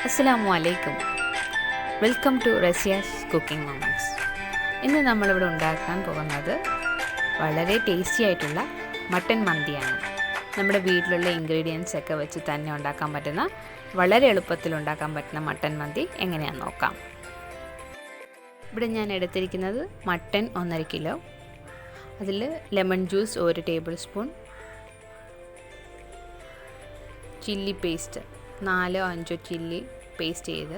Assalamu alaikum. Welcome to Rezia's Cooking Moments. ഇന്ന് നമ്മളിവിടെ ഉണ്ടാക്കാൻ പോകുന്നത് വളരെ ടേസ്റ്റി ആയിട്ടുള്ള മട്ടൻ മന്തിയാണ്. നമ്മുടെ വീട്ടിലുള്ള ഇൻഗ്രീഡിയൻസ് ഒക്കെ വെച്ച് തന്നെ ഉണ്ടാക്കാൻ പറ്റുന്ന വളരെ എളുപ്പത്തിൽ ഉണ്ടാക്കാൻ പറ്റുന്ന മട്ടൻ മന്തി എങ്ങനെയാണെന്ന് നോക്കാം. ഇവിടെ ഞാൻ എടുത്തിരിക്കുന്നത് മട്ടൻ 1.5 കിലോ. അതിൽ lemon juice 1 table spoon, chilli paste 4-5 chilli paste ചെയ്ത്,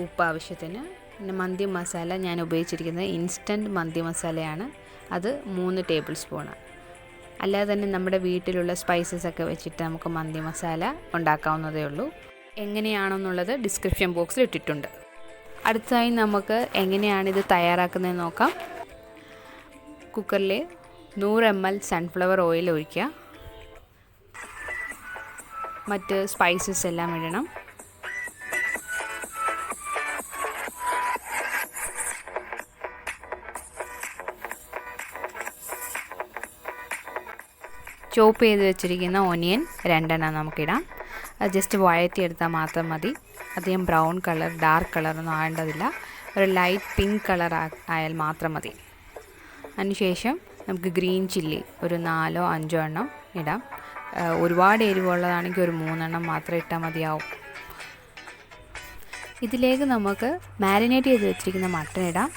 ഉപ്പ് ആവശ്യത്തിന്, പിന്നെ മന്തി മസാല ഞാൻ ഉപയോഗിച്ചിരിക്കുന്നത് ഇൻസ്റ്റൻറ്റ് മന്തി മസാലയാണ്, അത് 3 ടേബിൾ സ്പൂണ്. അല്ലാതെ തന്നെ നമ്മുടെ വീട്ടിലുള്ള സ്പൈസസ് ഒക്കെ വെച്ചിട്ട് നമുക്ക് മന്തി മസാല ഉണ്ടാക്കാവുന്നതേ ഉള്ളൂ. എങ്ങനെയാണെന്നുള്ളത് ഡിസ്ക്രിപ്ഷൻ ബോക്സിൽ ഇട്ടിട്ടുണ്ട്. അടുത്തതായി നമുക്ക് എങ്ങനെയാണിത് തയ്യാറാക്കുന്നതെന്ന് നോക്കാം. കുക്കറിൽ 100 ml സൺഫ്ലവർ ഓയിൽ ഒഴിക്കുക. മറ്റ് സ്പൈസസ് എല്ലാം ഇടണം. ചോപ്പ് ചെയ്ത് വെച്ചിരിക്കുന്ന ഓനിയൻ 2 എണ്ണം നമുക്കിടാം. അത് ജസ്റ്റ് വഴറ്റിയെടുത്താൽ മാത്രം മതി. അധികം ബ്രൗൺ കളർ ഡാർക്ക് കളറൊന്നും ആകേണ്ടതില്ല. ഒരു ലൈറ്റ് പിങ്ക് കളർ ആയാൽ മാത്രം മതി. അതിനുശേഷം നമുക്ക് ഗ്രീൻ ചില്ലി ഒരു 4-5 എണ്ണം ഇടാം. ഒരുപാട് എരിവുള്ളതാണെങ്കിൽ ഒരു 3 എണ്ണം മാത്രം ഇട്ടാൽ മതിയാവും. ഇതിലേക്ക് നമുക്ക് മാരിനേറ്റ് ചെയ്ത് വെച്ചിരിക്കുന്ന മട്ടൺ ഇടാം.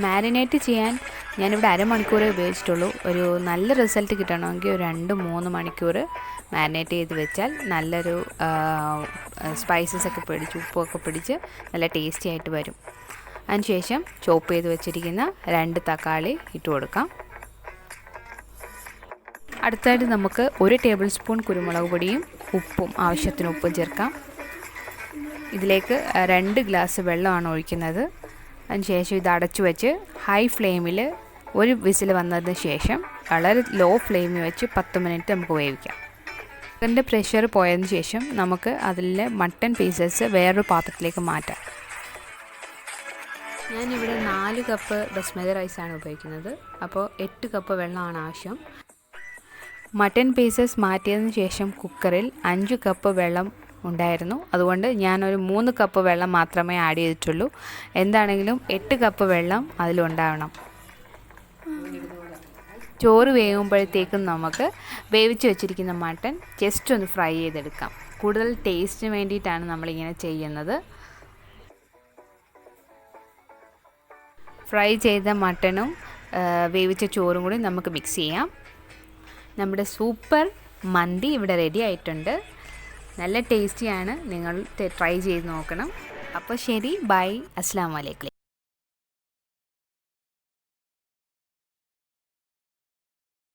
മാരിനേറ്റ് ചെയ്യാൻ ഞാനിവിടെ അരമണിക്കൂറേ ഉപയോഗിച്ചിട്ടുള്ളൂ. ഒരു നല്ല റിസൾട്ട് കിട്ടണമെങ്കിൽ ഒരു 2-3 മണിക്കൂർ മാരിനേറ്റ് ചെയ്ത് വെച്ചാൽ നല്ലൊരു സ്പൈസസ് ഒക്കെ പിടിച്ച് ഉപ്പൊക്കെ പിടിച്ച് നല്ല ടേസ്റ്റി ആയിട്ട് വരും. അതിനുശേഷം ചോപ്പ് ചെയ്ത് വെച്ചിരിക്കുന്ന 2 തക്കാളി ഇട്ട് കൊടുക്കാം. അടുത്തായിട്ട് നമുക്ക് 1 ടേബിൾ സ്പൂൺ കുരുമുളക് പൊടിയും ഉപ്പും ആവശ്യത്തിന് ഉപ്പും ചേർക്കാം. ഇതിലേക്ക് 2 ഗ്ലാസ് വെള്ളമാണ് ഒഴിക്കുന്നത്. അതിനുശേഷം ഇത് അടച്ചു വെച്ച് ഹൈ ഫ്ലെയിമിൽ 1 വിസിൽ വന്നതിന് ശേഷം വളരെ ലോ ഫ്ലെയിമിൽ വെച്ച് 10 മിനിറ്റ് നമുക്ക് വേവിക്കാം. അതിൻ്റെ പ്രഷർ പോയതിന് ശേഷം നമുക്ക് അതിലെ മട്ടൺ പീസസ് വേറൊരു പാത്രത്തിലേക്ക് മാറ്റാം. ഞാനിവിടെ 4 കപ്പ് ബസ്മതി റൈസാണ് ഉപയോഗിക്കുന്നത്. അപ്പോൾ 8 കപ്പ് വെള്ളമാണ് ആവശ്യം. മട്ടൺ പീസസ് മാറ്റിയതിന് ശേഷം കുക്കറിൽ 5 കപ്പ് വെള്ളം ഉണ്ടായിരുന്നു. അതുകൊണ്ട് ഞാനൊരു 3 കപ്പ് വെള്ളം മാത്രമേ ആഡ് ചെയ്തിട്ടുള്ളൂ. എന്താണെങ്കിലും 8 കപ്പ് വെള്ളം അതിലുണ്ടാവണം. ചോറ് വേകുമ്പോഴത്തേക്കും നമുക്ക് വേവിച്ച് വെച്ചിരിക്കുന്ന മട്ടൺ ജസ്റ്റ് ഒന്ന് ഫ്രൈ ചെയ്തെടുക്കാം. കൂടുതൽ ടേസ്റ്റിന് വേണ്ടിയിട്ടാണ് നമ്മളിങ്ങനെ ചെയ്യുന്നത്. ഫ്രൈ ചെയ്ത മട്ടണും വേവിച്ച ചോറും കൂടി നമുക്ക് മിക്സ് ചെയ്യാം. നമ്മുടെ സൂപ്പർ മന്തി ഇവിടെ റെഡി ആയിട്ടുണ്ട്. നല്ല ടേസ്റ്റിയാണ്. നിങ്ങൾ ട്രൈ ചെയ്ത് നോക്കണം. അപ്പോൾ ശരി, ബൈ, അസ്സലാമു അലൈക്കും.